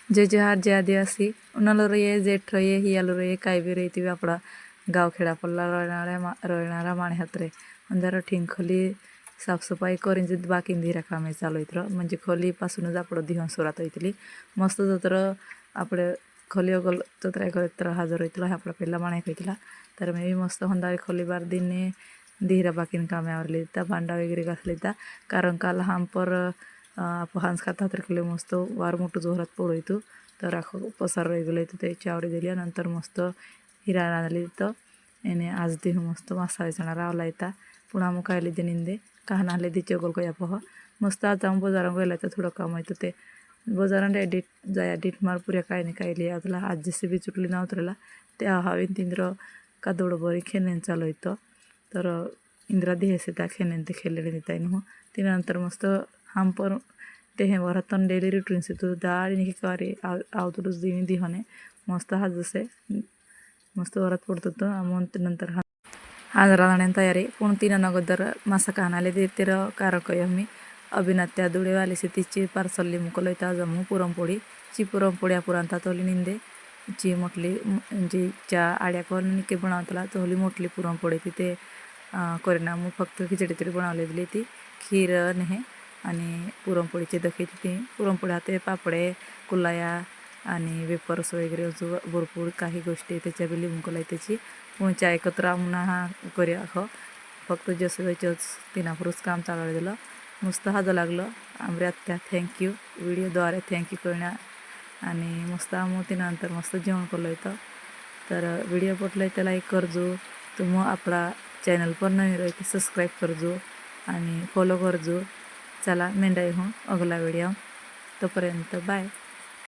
जय जहार जय आदिवासी उन्हालो रहिए जेठ रहिए हियालो रहिए काई भी रही आपड़ा गाव खेड़ा पल्ला रोयणारा माणे हत्रे अंधारा ठिंग खोली साफसफाई करून जित बाकी धीरा कामे चालू इतर म्हणजे खोली पासूनच आपलं दिवस सुरात होईतली मस्त जत्र आपले खोली अगल जत्रा कर हजर होईतला आपला पहिला माणे होईतला तर मी मस्त होंदारी खोली बार दिने धीरा बाकीन कामे आवरली त्या भांडा वगैरे घासली त्या कारण काल पर हांस खाता तर केले मस्त वार मोठं जोरात पडोयतो तर आखो पसार रही गेलो ते चावडी दिली नंतर मस्त हिरा रांधली तर एने आज देह मस्त मसाले चणा रावला येता पुन्हा मग खायला दे निंदे काहना आले दे चगोल को पह मस्त आज जाऊन बाजारात गेला तर थोडं काम येतं ते बाजारात एडिट जाय एडिट मार पुऱ्या काय नाही काय लिहा तुला आज जसे बी चुटली नव्हतला ते हवीन तिंद्र का दोडं बरी खेळण्यान चालू येतं तर इंद्रा देहसे त्या खेळण्यान ते खेळलेले देता मग त्यानंतर मस्त पर ते हे वरात डेली रुटीन से तो दाड़ी निकी कारी आवतुस दिनी दिहने मस्त हाज जसे मस्त वरात पडतो तो अमोंत नंतर हाज राहण्यान तयारी पण तीन नगदर मासा कानाले देते कारक मी अभिनात्या दुडेवाली से तिची पार्सल्ली मुकलो जमू पुरणपोळी ची पुरणपोळी पुरांता तोली निंदे ची मोठली जी च्या आड्या करून निके बनवतला तोली मोठली पुरणपोळी तिथे करीना मग फक्त खिचडी तरी बनवली दिली ती खीर नाही आणि पुरणपोळीची दखी तिथे पुरणपोळ्या ते पापडे कुलाया आणि वेपर्स वगैरे अजून भरपूर काही गोष्टी त्याच्या बी लिहून कोलाई त्याची पुणच्या एकत्र म्हणा हा करूया फक्त जसं जायचंच तिनापुरच काम चालू दिलं मस्त हाजं लागलं आमऱ्यात त्या थँक्यू व्हिडिओद्वारे थँक्यू करण्या आणि मस्त तिनंतर मस्त जेवण केलं होतं तर व्हिडिओ पटलं तर लाईक करजो तुम आपला चॅनल पर नवीन रही सबस्क्राईब करजो आणि फॉलो करजो चला मेंढाई हो अगला व्हिडिओ तोपर्यंत बाय.